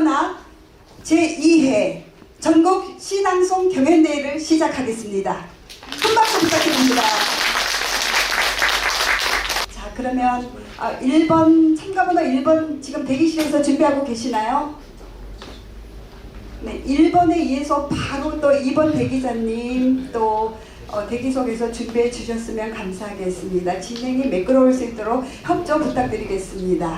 전학 제2회 전국 시낭송 경연대회를 시작하겠습니다. 큰 박수 부탁드립니다. 자, 그러면 1번 참가번호 1번 지금 대기실에서 준비하고 계시나요? 네, 1번에 이어서 바로 또 2번 대기자님 또 대기석에서 준비해 주셨으면 감사하겠습니다. 진행이 매끄러울 수 있도록 협조 부탁드리겠습니다.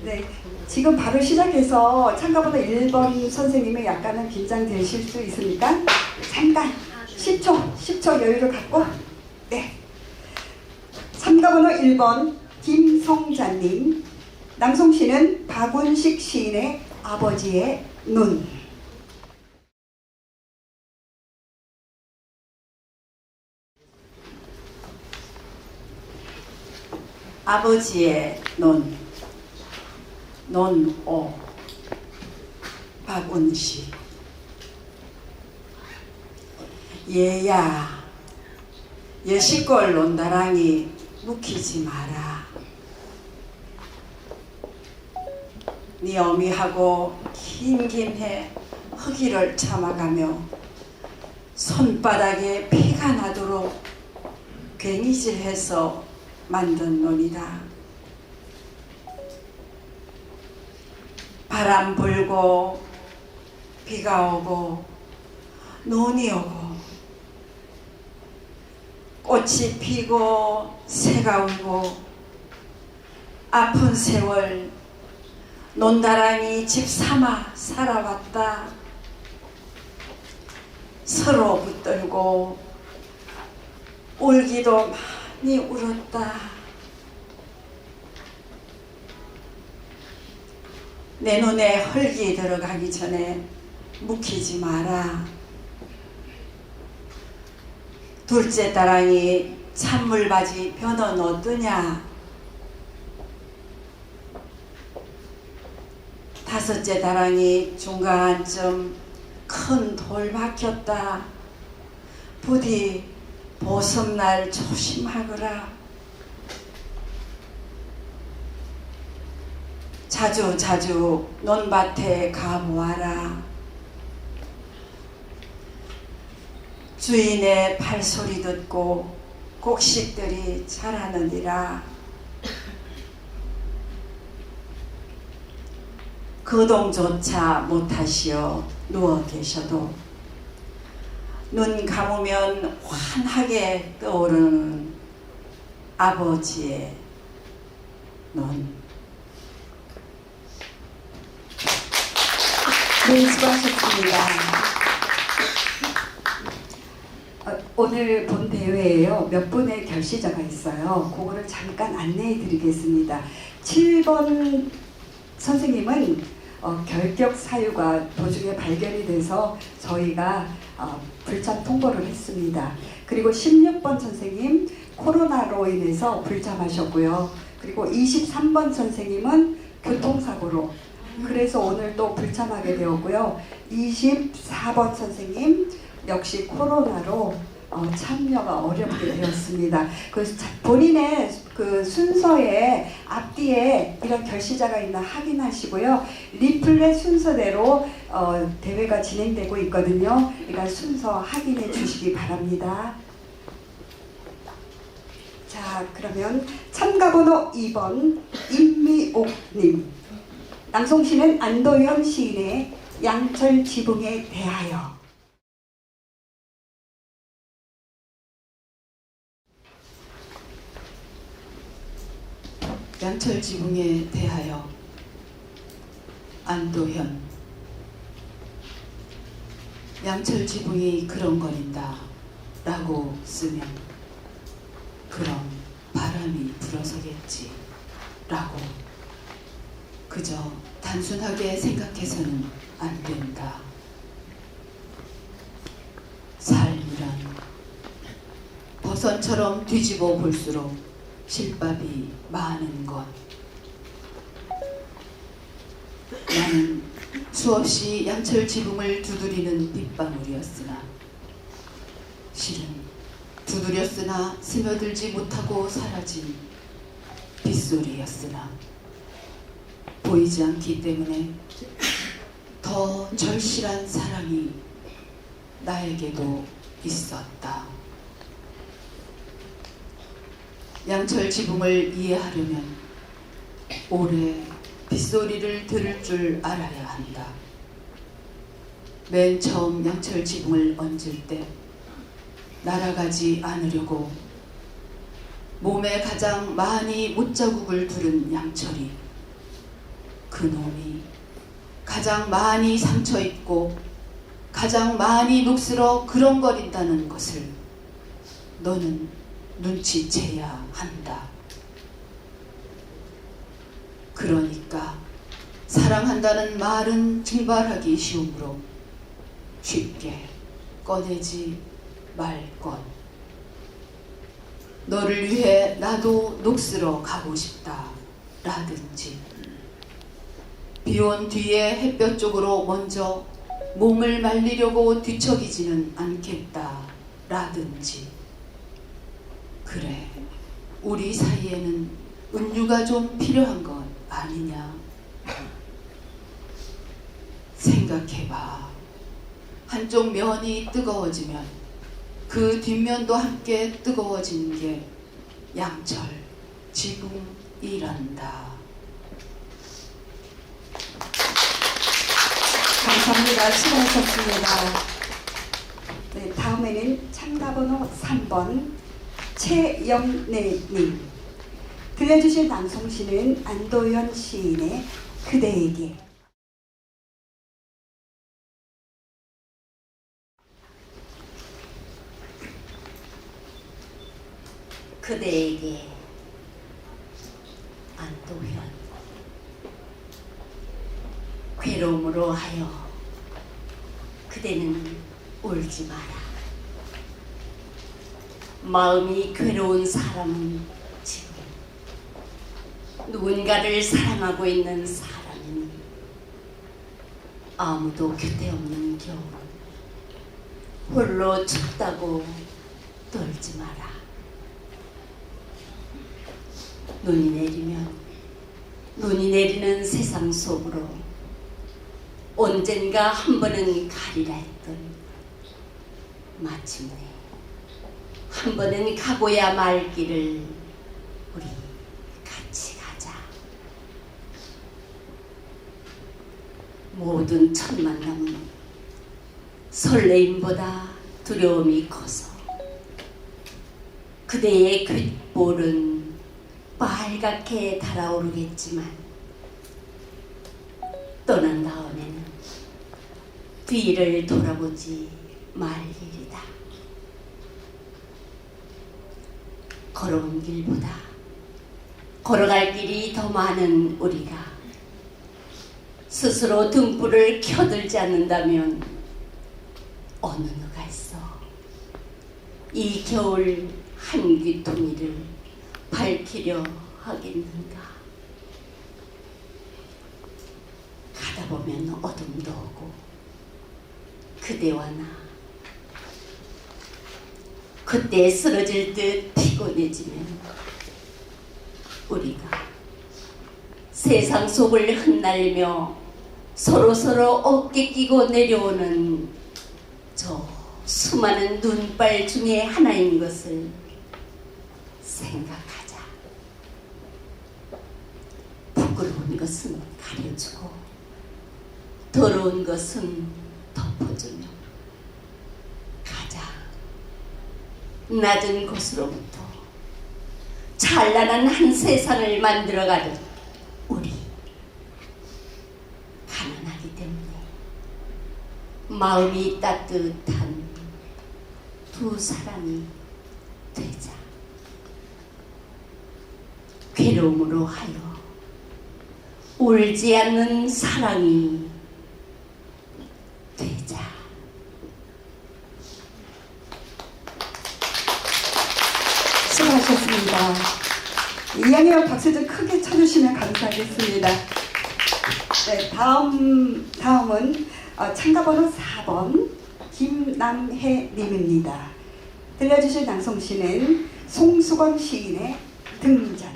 네, 지금 바로 시작해서 참가번호 1번 선생님이 약간은 긴장되실 수 있으니까 잠깐 10초 여유를 갖고 네, 참가번호 1번 김성자님, 낭송시는 박운식 시인의 아버지의 눈. 아버지의 눈, 논오, 박운식. 얘야, 여시골 논다랑이 묵히지 마라. 네 어미하고 긴긴해 허기를 참아가며 손바닥에 피가 나도록 괭이질해서 만든 논이다. 바람 불고 비가 오고 눈이 오고 꽃이 피고 새가 울고 아픈 세월 논다랑이 집 삼아 살아왔다. 서로 붙들고 울기도 많이 울었다. 내 눈에 흙이 들어가기 전에 묵히지 마라. 둘째 딸랑이 찬물바지 변은 어떠냐? 다섯째 다랑이 중간쯤 큰 돌 박혔다. 부디 보섭날 조심하거라. 자주 논밭에 가보아라. 주인의 발소리 듣고 곡식들이 자라느니라. 거동조차 못하시어 누워 계셔도 눈 감으면 환하게 떠오르는 아버지의 눈. 네, 수고하셨습니다. 오늘 본 대회에요, 몇 분의 결시자가 있어요. 그거를 잠깐 안내해 드리겠습니다. 7번 선생님은 결격 사유가 도중에 발견이 돼서 저희가 불참 통보를 했습니다. 그리고 16번 선생님 코로나로 인해서 불참하셨고요. 그리고 23번 선생님은 교통사고로 그래서 오늘 또 불참하게 되었고요. 24번 선생님 역시 코로나로 참여가 어렵게 되었습니다. 본인의 그 순서에 앞뒤에 이런 결시자가 있나 확인하시고요. 리플렛 순서대로 대회가 진행되고 있거든요. 그러니까 순서 확인해 주시기 바랍니다. 자, 그러면 참가번호 2번 임미옥님, 낭송시는 안도현 시인의 양철 지붕에 대하여. 양철 지붕에 대하여. 안도현. 양철 지붕이 그런 거린다 라고 쓰면 그럼 바람이 불어서겠지 라고 그저 단순하게 생각해서는 안 된다. 삶이란 버선처럼 뒤집어 볼수록 실밥이 많은 것. 나는 수없이 양철 지붕을 두드리는 빗방울이었으나 실은 두드렸으나 스며들지 못하고 사라진 빗소리였으나 보이지 않기 때문에 더 절실한 사랑이 나에게도 있었다. 양철 지붕을 이해하려면 오래 빗소리를 들을 줄 알아야 한다. 맨 처음 양철 지붕을 얹을 때 날아가지 않으려고 몸에 가장 많이 못자국을 두른 양철이 그놈이 가장 많이 상처입고 가장 많이 녹슬어 그렁거린다는 것을 너는 눈치채야 한다. 그러니까 사랑한다는 말은 증발하기 쉬우므로 쉽게 꺼내지 말 것. 너를 위해 나도 녹슬어 가고 싶다 라든지 비온 뒤에 햇볕 쪽으로 먼저 몸을 말리려고 뒤척이지는 않겠다 라든지 그래 우리 사이에는 은유가 좀 필요한 것 아니냐. 생각해봐. 한쪽 면이 뜨거워지면 그 뒷면도 함께 뜨거워지는 게 양철 지붕이란다. 감사합니다. 수고하셨습니다. 네, 다음에는 참가번호 3번 최영래님. 들려주실 낭송시는 안도현 시인의 그대에게. 그대에게. 안도현. 괴로움으로 하여 그대는 울지 마라. 마음이 괴로운 사람은 지금 누군가를 사랑하고 있는 사람은 아무도 곁에 없는 겨울 홀로 춥다고 떨지 마라. 눈이 내리는 세상 속으로 언젠가 한 번은 가리라 했던 마침내 한 번은 가고야 말 길을 우리 같이 가자. 모든 첫 만남은 설레임보다 두려움이 커서 그대의 귓볼은 빨갛게 달아오르겠지만 떠난 다음에는 뒤를 돌아보지 말 일이다. 걸어온 길보다 걸어갈 길이 더 많은 우리가 스스로 등불을 켜들지 않는다면 어느 누가 있어 이 겨울 한귀퉁이를 밝히려 하겠는가. 가다 보면 어둠도 오고 그대와 나 그때 쓰러질 듯 피곤해지면 우리가 세상 속을 흩날며 서로서로 어깨 끼고 내려오는 저 수많은 눈발 중에 하나인 것을 생각하자. 부끄러운 것은 가려주고 더러운 것은 덮어주며 가자. 낮은 곳으로부터 찬란한 한 세상을 만들어가는 우리. 가난하기 때문에 마음이 따뜻한 두 사람이 되자. 괴로움으로 하여 울지 않는 사랑이 되자. 수고하셨습니다. 이왕이면 박수 좀 크게 쳐주시면 감사하겠습니다. 네, 다음은 참가번호 4번 김남혜님입니다. 들려주실 낭송시는 송수건 시인의 등잔.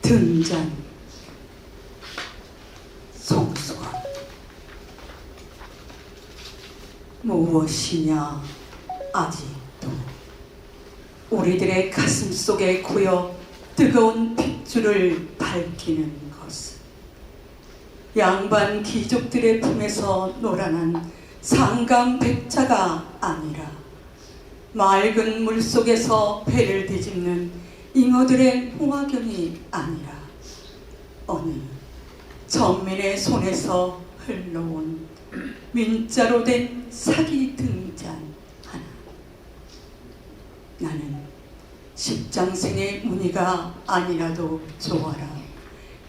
등잔 송수건 무엇이냐 아직도 우리들의 가슴 속에 고여 뜨거운 핏줄을 밝히는 것은 양반 귀족들의 품에서 노란한 상감백자가 아니라 맑은 물 속에서 배를 뒤집는 잉어들의 홍화경이 아니라 어느 전민의 손에서 흘러온 민자로 된 사기 등잔 하나. 나는 십장생의 무늬가 아니라도 좋아라.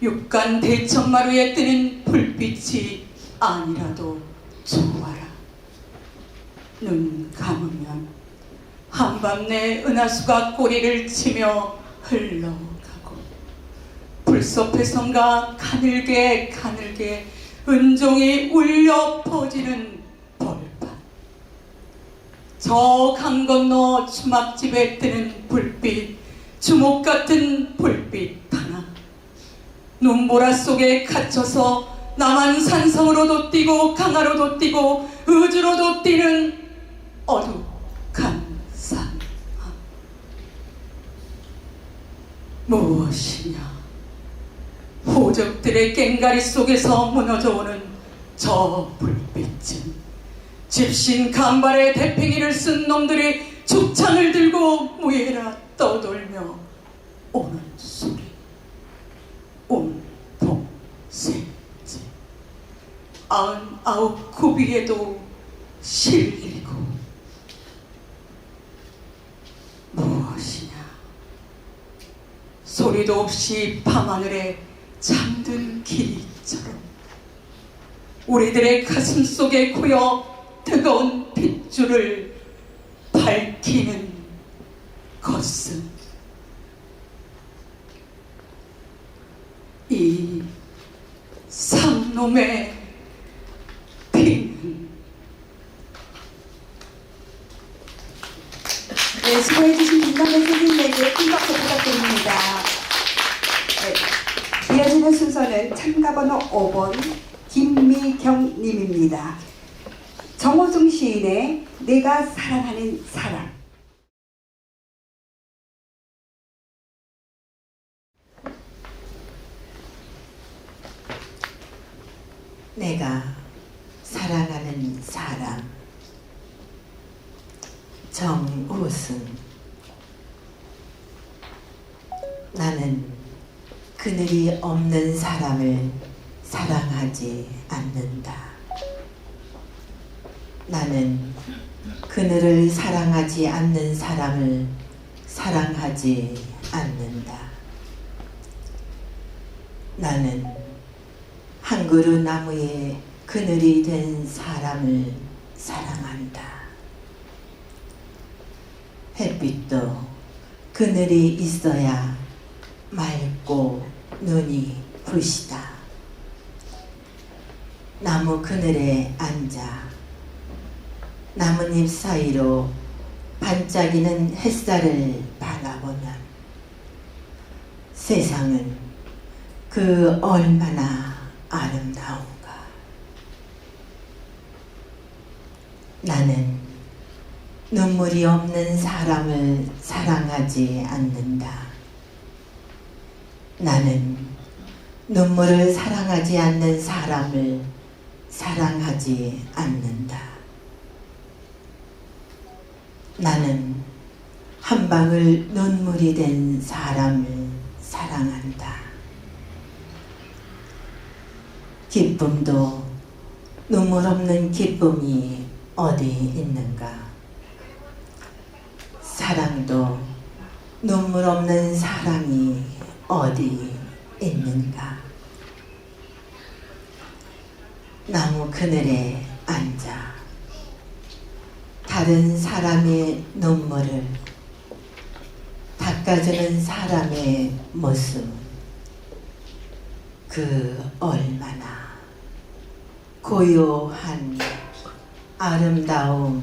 육간 대천마루에 뜨는 불빛이 아니라도 좋아라. 눈 감으면 한밤내 은하수가 꼬리를 치며 흘러가고 불섭해선가 가늘게 가늘게 은종이 울려 퍼지는 벌판, 저 강 건너 주막집에 뜨는 불빛, 주목 같은 불빛 하나. 눈보라 속에 갇혀서 남한산성으로도 뛰고 강하로도 뛰고 의주로도 뛰는 어둑한 산. 무엇이냐? 호적들의 꽹가리 속에서 무너져오는 저 불빛은 집신 간발에 대팽이를 쓴 놈들이 죽창을 들고 무예라 떠돌며 오는 소리. 온통세제 99 구비에도 실리고. 무엇이냐? 소리도 없이 밤하늘에 잠든 길이처럼 우리들의 가슴 속에 고여 뜨거운 핏줄을 밝히는 것은 이 상놈의 피는. 네, 수고해주신 김남배 선생님에게 큰 박수 부탁드립니다. 네, 이어지는 순서는 참가번호 5번 김미경 님입니다. 정호승 시인의 내가 사랑하는 사람. 내가 사랑하는 사람. 정호승. 나는 그늘이 없는 사람을 사랑하지 않는다. 나는 그늘을 사랑하지 않는 사람을 사랑하지 않는다. 나는 한 그루 나무에 그늘이 된 사람을 사랑한다. 햇빛도 그늘이 있어야 맑고 눈이 부시다. 나무 그늘에 앉아 나뭇잎 사이로 반짝이는 햇살을 바라보면 세상은 그 얼마나 아름다운가. 나는 눈물이 없는 사람을 사랑하지 않는다. 나는 눈물을 사랑하지 않는 사람을 사랑하지 않는다. 나는 한 방울 눈물이 된 사람을 사랑한다. 기쁨도 눈물 없는 기쁨이 어디 있는가? 사랑도 눈물 없는 사랑이 어디 있는가? 나무 그늘에 앉아 다른 사람의 눈물을 닦아주는 사람의 모습, 그 얼마나 고요한 아름다움인가.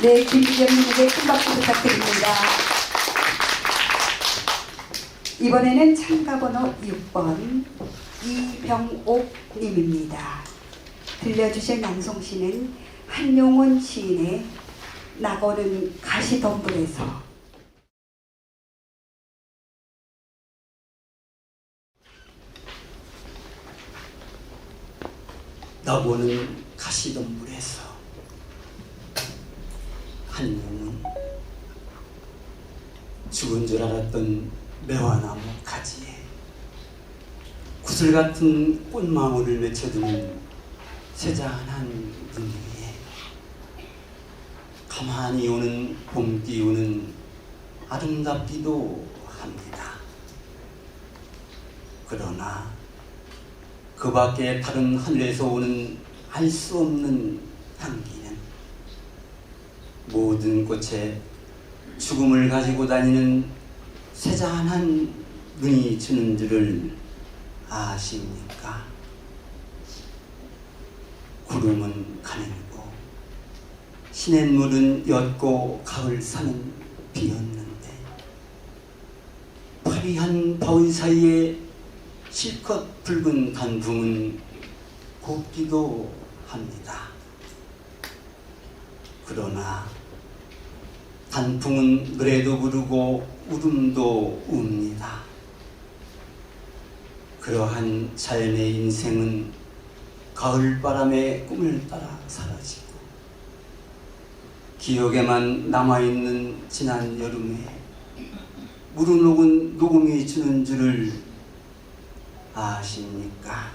네, 김미경님에게 큰 박수 부탁드립니다. 이번에는 참가번호 6번 이병옥님입니다. 들려주실 낭송시는 한용운 시인의 나고는 가시덤불에서. 나고는 가시덤불에서 한용은 죽은 줄 알았던 매화나무 가지에 구슬 같은 꽃망울을 맺혀두는 세잔한 눈 위에 가만히 오는 봄 기운은 아름답기도 합니다. 그러나 그 밖에 다른 하늘에서 오는 알 수 없는 향기는 모든 꽃에 죽음을 가지고 다니는 세잔한 눈이 주는 줄을 아십니까? 구름은 가늘고 시냇물은 옅고 가을 산은 비었는데 파리한 바위 사이에 실컷 붉은 단풍은 곱기도 합니다. 그러나 단풍은 노래도 부르고 울음도 웁니다. 그러한 자연의 인생은 가을바람의 꿈을 따라 사라지고 기억에만 남아있는 지난 여름에 무르녹은 녹음이 주는 줄을 아십니까?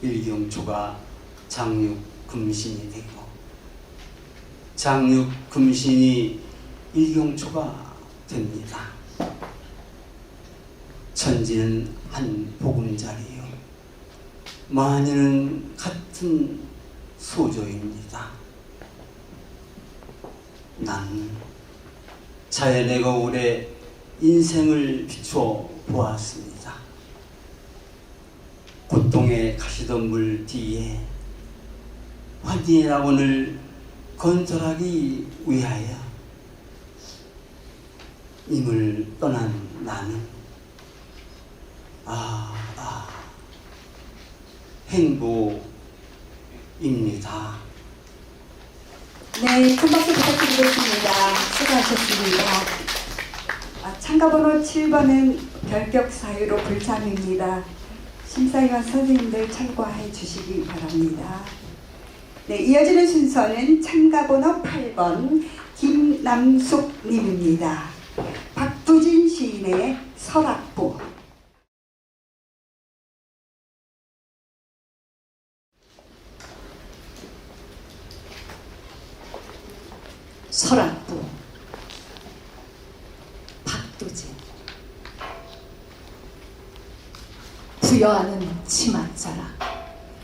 일경초가 장육 금신이 되고 장육 금신이 일경초가 됩니다. 천지는 한 보금자리요 만유는 같은 소조입니다. 난 자연의 거울에 인생을 비추어 보았습니다. 고통의 가시덤불 뒤에 환희의 낙원을 건설하기 위하여 님을 떠난 나는 행복입니다. 네, 큰 박수 부탁드리겠습니다. 수고하셨습니다. 참가번호 7번은 결격 사유로 불참입니다. 심사위원 선생님들 참고해 주시기 바랍니다. 네, 이어지는 순서는 참가번호 8번 김남숙님입니다. 박두진 시인의 설악보. 설악부 박두진. 부여하는 치맛자락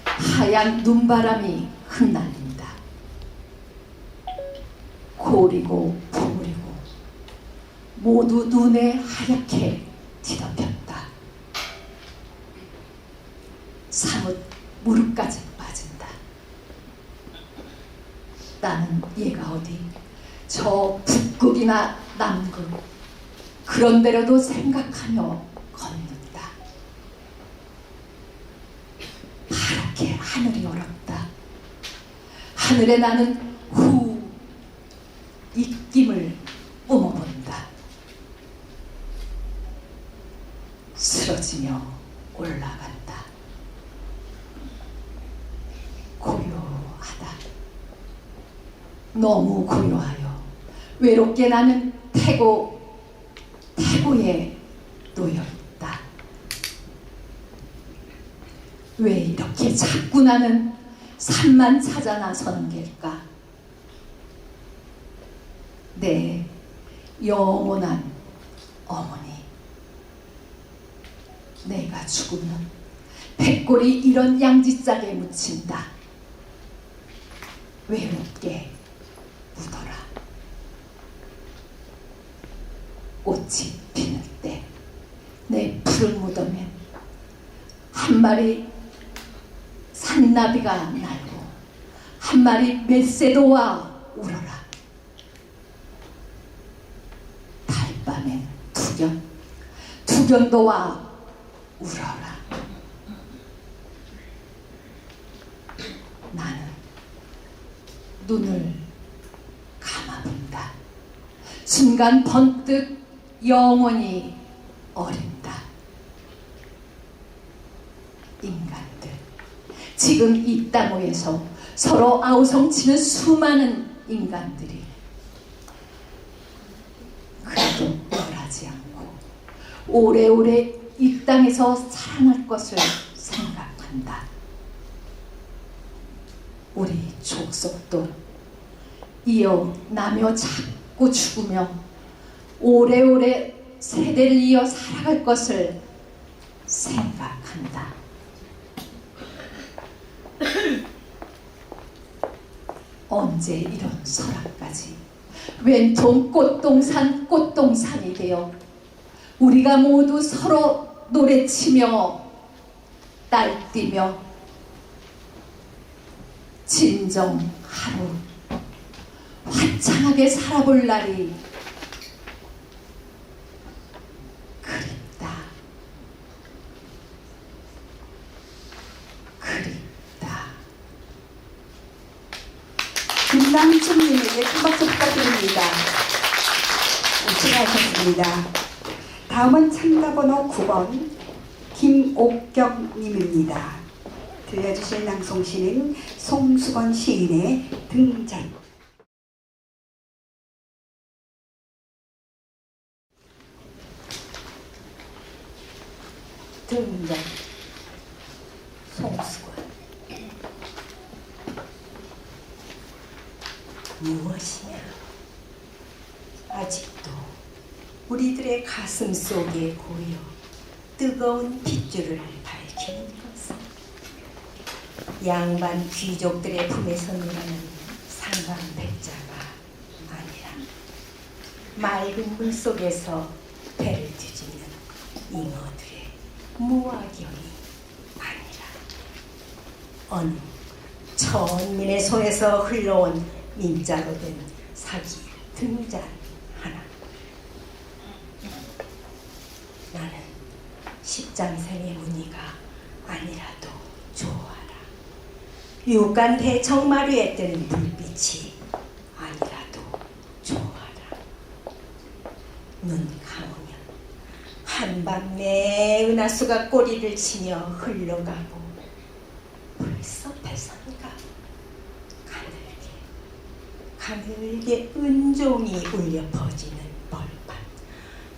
하얀 눈바람이 흩날린다. 고리고 부무리고 모두 눈에 하얗게 뒤덮였다. 사뭇 무릎까지 빠진다. 나는 얘가 어디 저 북극이나 남극 그런 데로도 생각하며 걷는다. 파랗게 하늘이 얼었다. 하늘에 나는 후 입김을 뿜어본다. 쓰러지며 올라간다. 고요하다. 너무 고요하여 외롭게 나는 태고에 놓여있다. 왜 이렇게 자꾸 나는 산만 찾아 나서는 걸까? 내 영원한 어머니, 내가 죽으면 백골이 이런 양지짝에 묻힌다. 외롭게 묻어라. 꽃이 피는 때 내 푸른 무덤엔 한 마리 산나비가 날고 한 마리 멧새도와 울어라. 밤엔 두견도 와 울어라. 나는 눈을 감아본다. 순간 번뜩 영원히 어린다. 인간들, 지금 이 땅 위에서 서로 아우성치는 수많은 인간들이 그래도 멸하지 않고 오래오래 이 땅에서 살아날 것을 생각한다. 우리 족속도 이어나며 자꾸 죽으며 오래오래 세대를 이어 살아갈 것을 생각한다. 언제 이런 설악까지 왼통 꽃동산이 되어 우리가 모두 서로 노래치며 딸뛰며 진정 하루 화창하게 살아볼 날이 그립다. 김남춘님에게 큰 박수 부탁드립니다. 수고하셨습니다. 다음은 참가번호 9번 김옥경님입니다. 들려주실 낭송시는 송수건 시인의 등잔. 등잔. 송수건. 무엇이냐? 아직도 우리들의 가슴 속에 고여 뜨거운 핏줄을 밝히는 것은 양반 귀족들의 품에서 놀아는 상방백자가 아니라 맑은 물 속에서 배를 뒤집는 잉어들의 무화경이 아니라 어느 천민의 손에서 흘러온 민자로 된 사기 등잔 하나. 나는 십장생의 무늬가 아니라도 좋아라. 육간 대청마루에 뜨는 불빛이 아니라도 좋아라. 눈 감으면 한밤에 은하수가 꼬리를 치며 흘러가고 벌써 배선가 가늘게 은종이 울려 퍼지는 벌판,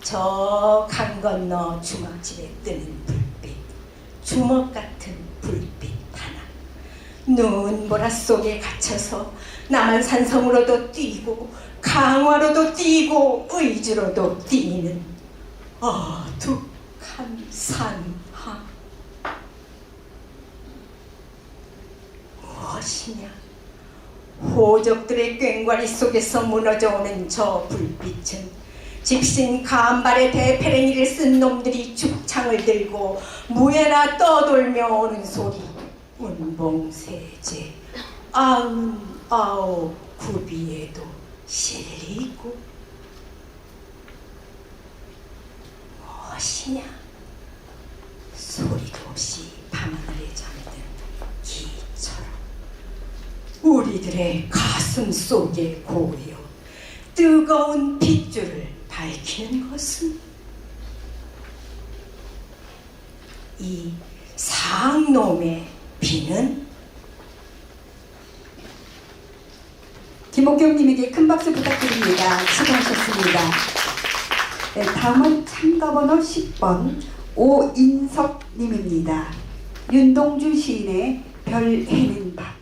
저 강 건너 주막집에 뜨는 불빛, 주먹 같은 불빛 하나. 눈보라 속에 갇혀서 남한산성으로도 뛰고 강화로도 뛰고 의주로도 뛰는 어둑한 산하. 무엇이냐? 호적들의 꽹과리 속에서 무너져오는 저 불빛은 집신 간발의 대패랭이를 쓴 놈들이 죽창을 들고 무예나 떠돌며 오는 소리. 운봉세제 99 구비에도 실리고. 무엇이냐? 소리도 없이 밤하늘에 잠든 기처럼 우리들의 가슴 속에 고여 뜨거운 핏줄을 밝히는 것은 이 상놈의 비는. 김옥경님에게 큰 박수 부탁드립니다. 수고하셨습니다. 네, 다음은 참가번호 10번 오인석님입니다. 윤동주 시인의 별 해는 밤.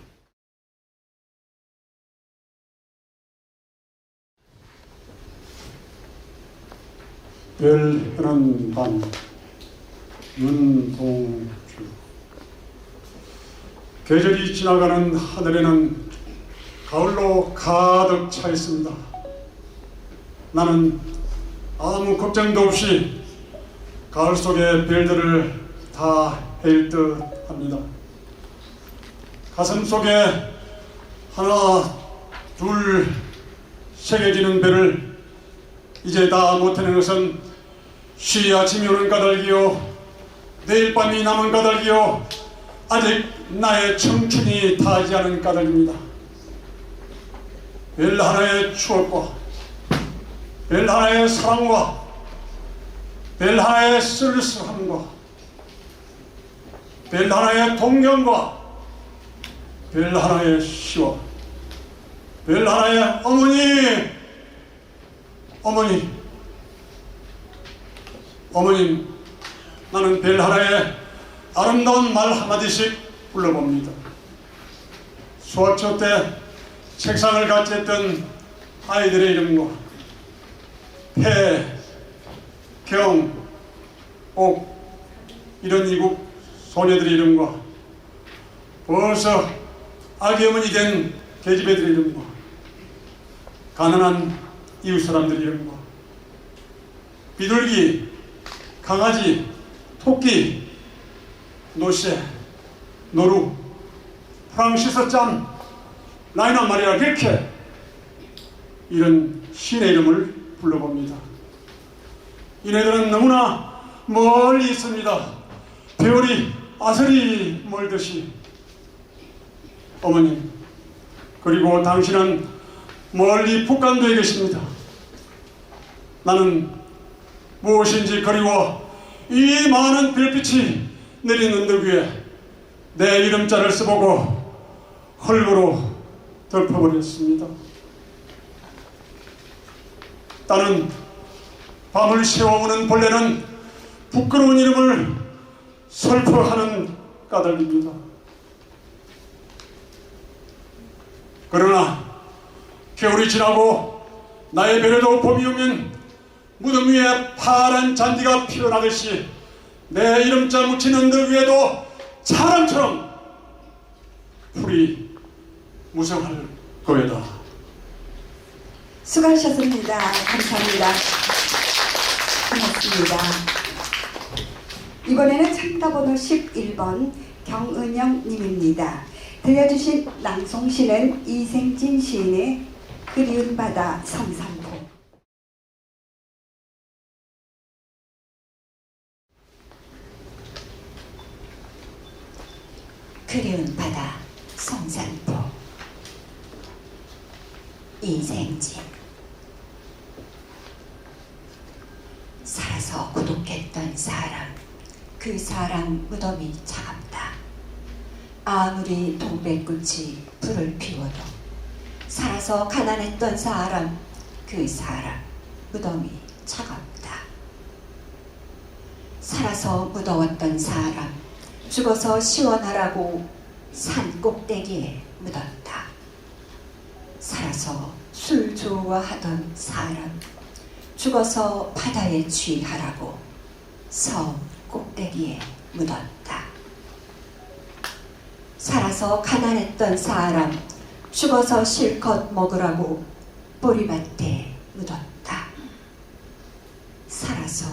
별 해는 밤. 윤동주. 계절이 지나가는 하늘에는 가을로 가득 차 있습니다. 나는 아무 걱정도 없이 가을 속의 별들을 다 헤일 듯 합니다. 가슴 속에 하나, 둘 새겨지는 별을 이제 다 못하는 것은 쉬 아침이 오는 까닭이요 내일 밤이 남은 까닭이요 아직 나의 청춘이 다하지 않은 까닭입니다. 별 하나의 추억과 별 하나의 사랑과 별 하나의 쓸쓸함과 별 하나의 동경과 별 하나의 시와 별 하나의 어머님, 나는 별 하나의 아름다운 말 한마디씩 불러봅니다. 수학초 때 책상을 같이 했던 아이들의 이름과 폐, 경, 옥 이런 이국 소녀들의 이름과 벌써 아기 어머니 된 계집애들의 이름과 가난한 이웃 사람들의 이름과 비둘기, 강아지, 토끼, 노새, 노루, 프랑시스 짬, 라이나 마리아 릴케 이런 신의 이름을 불러봅니다. 이네들은 너무나 멀리 있습니다. 별이 아슬이 멀듯이. 어머님, 그리고 당신은 멀리 북한도에 계십니다. 나는 무엇인지 그리워 이 많은 별빛이 내리는 듯 위에 내 이름자를 써보고 흙으로 덮어버렸습니다. 딸은 밤을 새워오는 벌레는 부끄러운 이름을 슬퍼하는 까닭입니다. 그러나 겨울이 지나고 나의 별에도 봄이 오면 무덤 위에 파란 잔디가 피어나듯이 내 이름자 묻히는 듯 위에도 사람처럼 풀이 무성할 거다. 수고하셨습니다. 감사합니다. 고맙습니다. 이번에는 참가번호 11번 경은영 님입니다. 들려주신 낭송시는 이생진 시인의 그리운 바다 성산포. 그리운 바다 성산포. 이생진. 살아서 고독했던 사람, 그 사람 무덤이 차갑다. 아무리 동백꽃이 불을 피워도 살아서 가난했던 사람, 그 사람 무덤이 차갑다. 살아서 무더웠던 사람, 죽어서 시원하라고 산 꼭대기에 묻었다. 살아서 술 좋아하던 사람, 죽어서 바다에 취하라고 섬 꼭대기에 묻었다. 살아서 가난했던 사람, 죽어서 실컷 먹으라고 보리밭에 묻었다. 살아서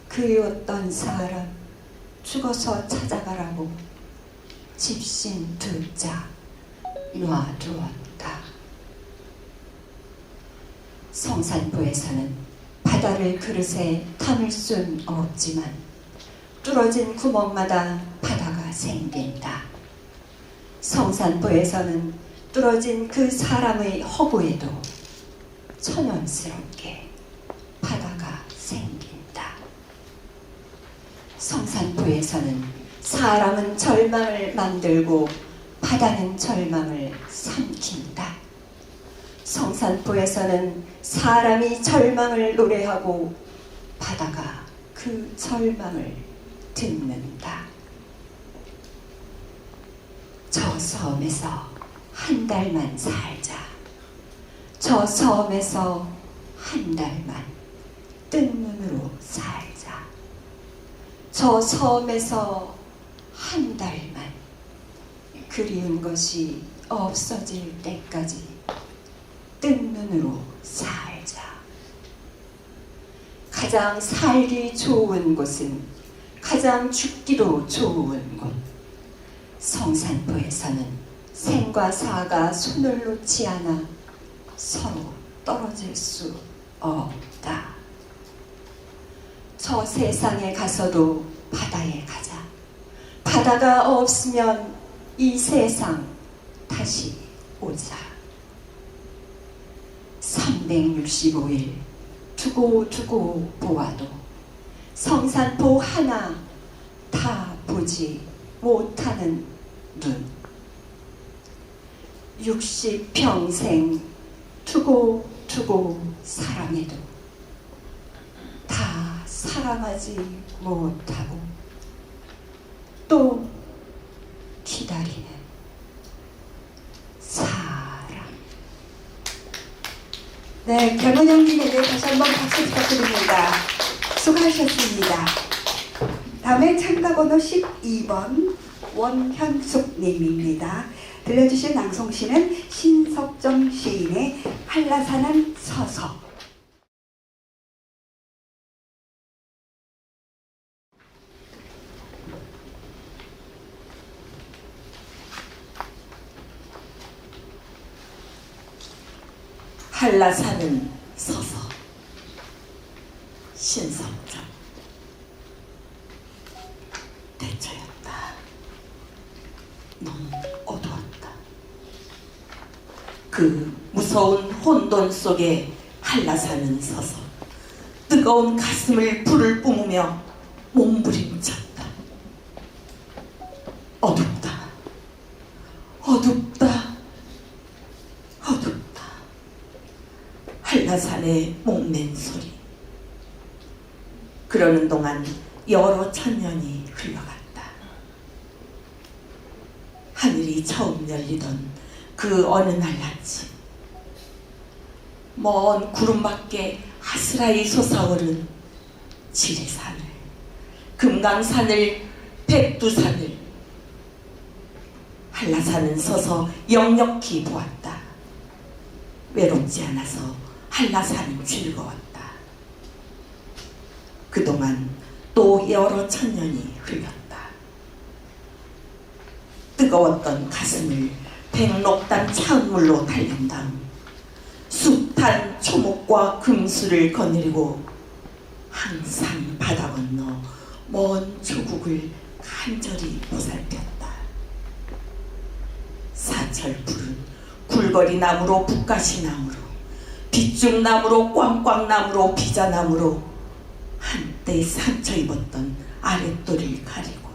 그리웠던 사람, 죽어서 찾아가라고 집신 두 짝 놔두었다. 성산포에서는 바다를 그릇에 담을 순 없지만 뚫어진 구멍마다 바다가 생긴다. 성산포에서는 뚫어진 그 사람의 허구에도 천연스럽게 바다가 생긴다. 성산포에서는 사람은 절망을 만들고 바다는 절망을 삼킨다. 성산포에서는 사람이 절망을 노래하고 바다가 그 절망을 듣는다. 저 섬에서 한 달만 살자. 저 섬에서 한 달만 뜬 눈으로 살자. 저 섬에서 한 달만 그리운 것이 없어질 때까지 뜬 눈으로 살자. 가장 살기 좋은 곳은 가장 죽기도 좋은 곳. 성산포에서는 생과 사가 손을 놓지 않아 서로 떨어질 수 없다. 저 세상에 가서도 바다에 가자. 바다가 없으면 이 세상 다시 오자. 365일 두고 보아도 성산포 하나 다 보지 못하는 눈. 60평생 두고 사랑해도 다 사랑하지 못하고 또 기다리는 사람. 네, 변원영 님에게 다시 한번 박수 부탁드립니다. 수고하셨습니다. 다음에 참가번호 12번 원현숙 님입니다. 들려주신 낭송시는 신석정 시인의 한라산은 서서. 한라산은 서서. 신석정. 대처였다. 넌 어두웠다. 그 무서운 혼돈 속에 한라산은 서서 뜨거운 가슴을 불을 뿜으며 몸부림쳤다. 어둡다. 어둡다. 어둡다. 한라산의 목맨 소리. 그러는 동안 여러 천년이 흘러갔다. 하늘이 처음 열리던 그 어느 날 아침, 먼 구름 밖에 아스라이 솟아오른 지리산을, 금강산을, 백두산을 한라산은 서서 역력히 보았다. 외롭지 않아서 한라산은 즐거웠다. 그동안 또 여러 천년이 흘렀다. 뜨거웠던 가슴을 백록단 차은물로 달랜 다음 숱한 초목과 금수를 거느리고 항상 바다 건너 먼 조국을 간절히 보살폈다. 사철풀은 굴거리 나무로 북가시 나무로 빗죽나무로 꽝꽝나무로 비자나무로 한때 상처 입었던 아랫돌을 가리고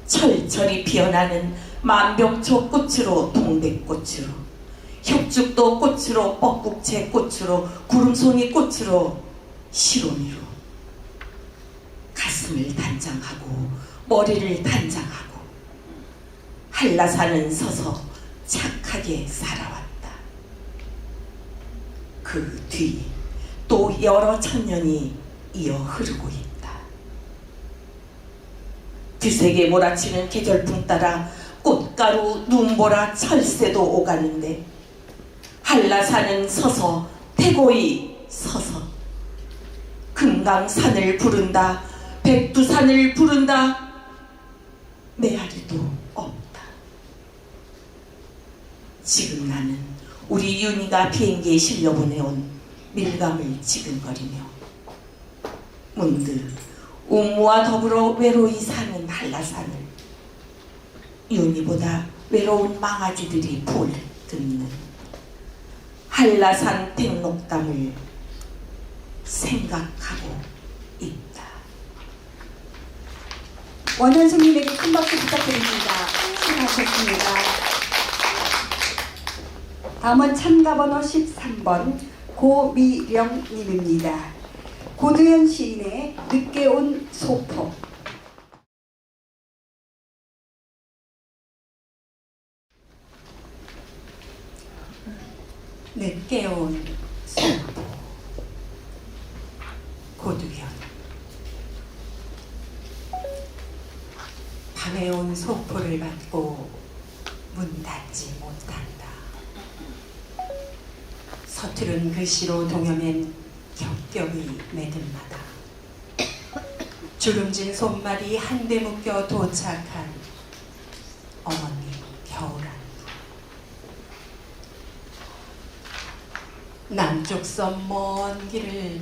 철철이 피어나는 만병초 꽃으로 동백꽃으로 혁죽도 꽃으로 뻐꾹채 꽃으로 구름송이 꽃으로 시로미로 가슴을 단장하고 머리를 단장하고 한라산은 서서 착하게 살아왔다. 그 뒤 또 여러 천년이 이어 흐르고 있다. 드세게 몰아치는 계절풍 따라 꽃가루, 눈보라, 철새도 오가는데 한라산은 서서 태고히 서서 금강산을 부른다. 백두산을 부른다. 메아리도 없다. 지금 나는 우리 윤희가 비행기에 실려보내온 밀감을 지근거리며 문득 우무와 더불어 외로이 사는 한라산을 윤희보다 외로운 망아지들이 볼 듣는 한라산 백록담을 생각하고 있다. 원현숙님에게 큰 박수 부탁드립니다. 수고하셨습니다. 다음은 참가번호 13번 고미령님입니다. 고두현 시인의 늦게 온 소포. 늦게 온 소포. 고두현. 밤에 온 소포를 받고 문 닫지 못한다. 서투른 글씨로 동여맨 겹겹이 매듭마다 주름진 손말이 한데 묶여 도착한 어머니 겨울안부. 남쪽 섬 먼 길을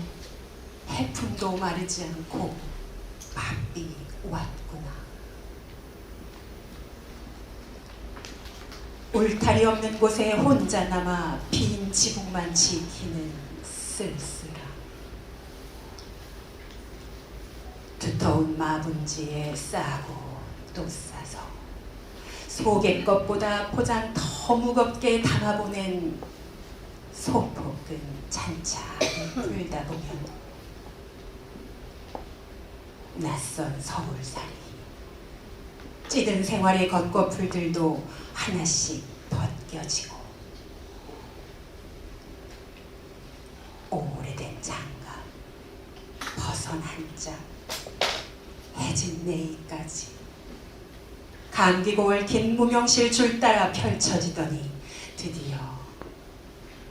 해풍도 마르지 않고 바삐 왔구나. 울타리 없는 곳에 혼자 남아 빈 지붕만 지키는 쓸쓸함. 두터운 마분지에 싸고 또 싸서 속의 것보다 포장 더 무겁게 담아보낸 소폭은 찬찬히 불다 보면 낯선 서울살이 찌든 생활의 겉꺼풀들도 하나씩 벗겨지고 오래된 장갑 벗은 한짝 해진 내이까지 감기고 얽힌 무명실 줄 따라 펼쳐지더니 드디어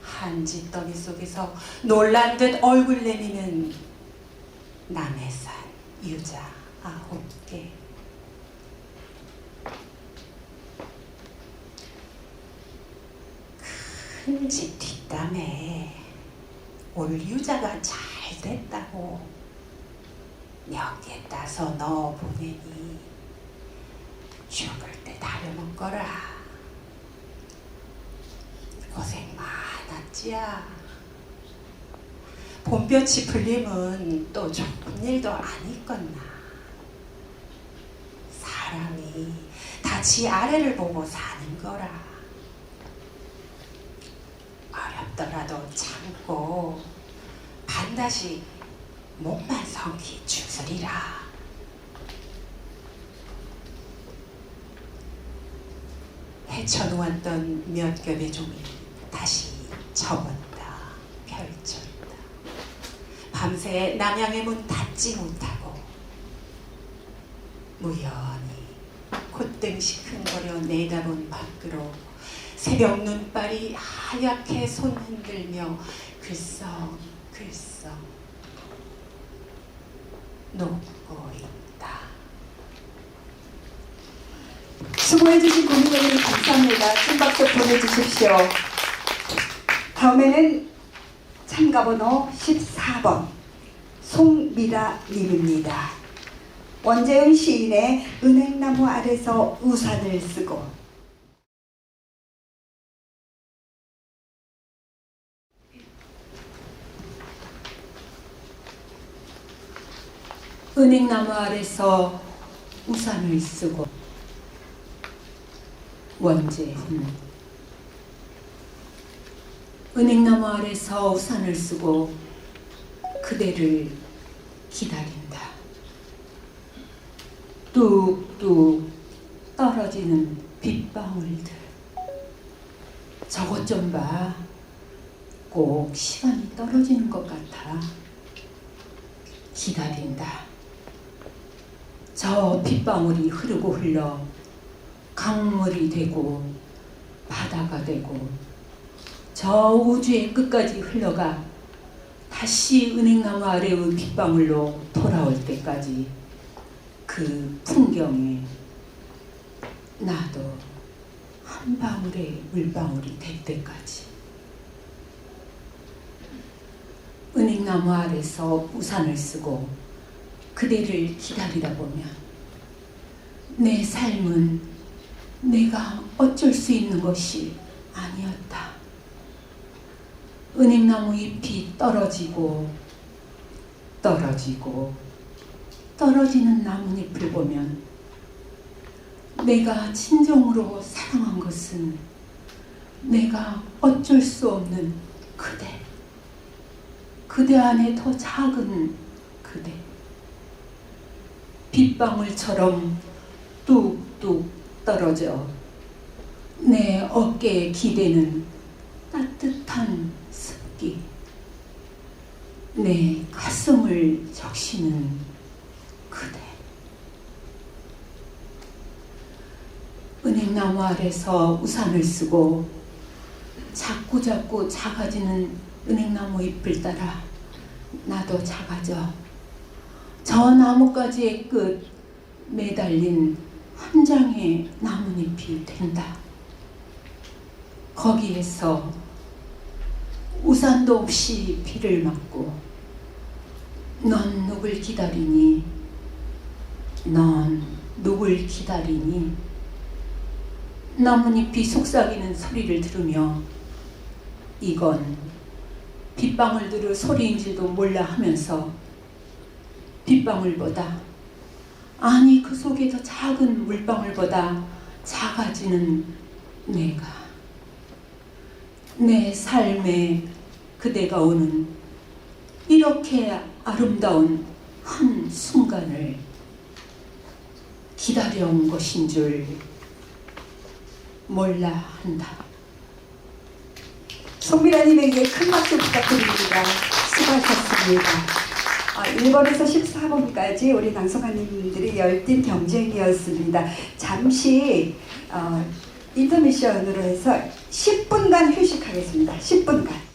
한짓더미 속에서 놀란 듯 얼굴 내미는 남해산 유자 9개. 큰 집 뒷담에 올 유자가 잘 됐다고 몇 개 따서 넣어보내니 죽을 때 다려먹거라. 고생 많았지야. 봄볕이 풀림은 또 좋은 일도 아니겠나. 사람이 다 지 아래를 보고 사는 거라. 어렵더라도 참고 반드시 목만 성기 주스리라. 헤쳐놓았던 몇 겹의 종이 다시 접었다 펼쳤다. 밤새 남양의 문 닫지 못하고 무연히 콧등 시큰거려 내다본 밖으로 새벽 눈발이 하얗게 손 흔들며 글썽글썽 녹고 있다. 수고해주신 국민여러분 감사합니다. 큰 박수 보내주십시오. 다음에는 참가번호 14번 송미라님입니다. 원재윤 시인의 은행나무 아래서 우산을 쓰고. 은행나무 아래서 우산을 쓰고. 원재훈. 은행나무 아래서 우산을 쓰고 그대를 기다린다. 뚝뚝 떨어지는 빗방울들. 저것 좀 봐. 꼭 시간이 떨어지는 것 같아. 기다린다. 저 빗방울이 흐르고 흘러 강물이 되고 바다가 되고 저 우주의 끝까지 흘러가 다시 은행나무 아래의 빗방울로 돌아올 때까지 그 풍경에 나도 한 방울의 물방울이 될 때까지. 은행나무 아래서 우산을 쓰고 그대를 기다리다 보면 내 삶은 내가 어쩔 수 있는 것이 아니었다. 은행나무 잎이 떨어지고 떨어지고 떨어지는 나뭇잎을 보면 내가 진정으로 사랑한 것은 내가 어쩔 수 없는 그대. 그대 안에 더 작은 그대. 빗방울처럼 뚝뚝 떨어져 내 어깨에 기대는 따뜻한 습기. 내 가슴을 적시는 그대. 은행나무 아래서 우산을 쓰고 자꾸자꾸 작아지는 은행나무 잎을 따라 나도 작아져 저 나뭇가지의 끝 매달린 한 장의 나뭇잎이 된다. 거기에서 우산도 없이 비를 맞고 넌 누굴 기다리니? 넌 누굴 기다리니? 나뭇잎이 속삭이는 소리를 들으며 이건 빗방울들의 소리인지도 몰라 하면서 빗방울보다, 아니 그 속에 더 작은 물방울보다 작아지는 내가, 내 삶에 그대가 오는 이렇게 아름다운 한 순간을 기다려온 것인 줄 몰라 한다. 송미라님에게 큰 박수 부탁드립니다. 수고하셨습니다. 1번에서 14번까지 우리 낭송가님들이 열띤 경쟁이었습니다. 잠시 인터미션으로 해서 10분간 휴식하겠습니다. 10분간.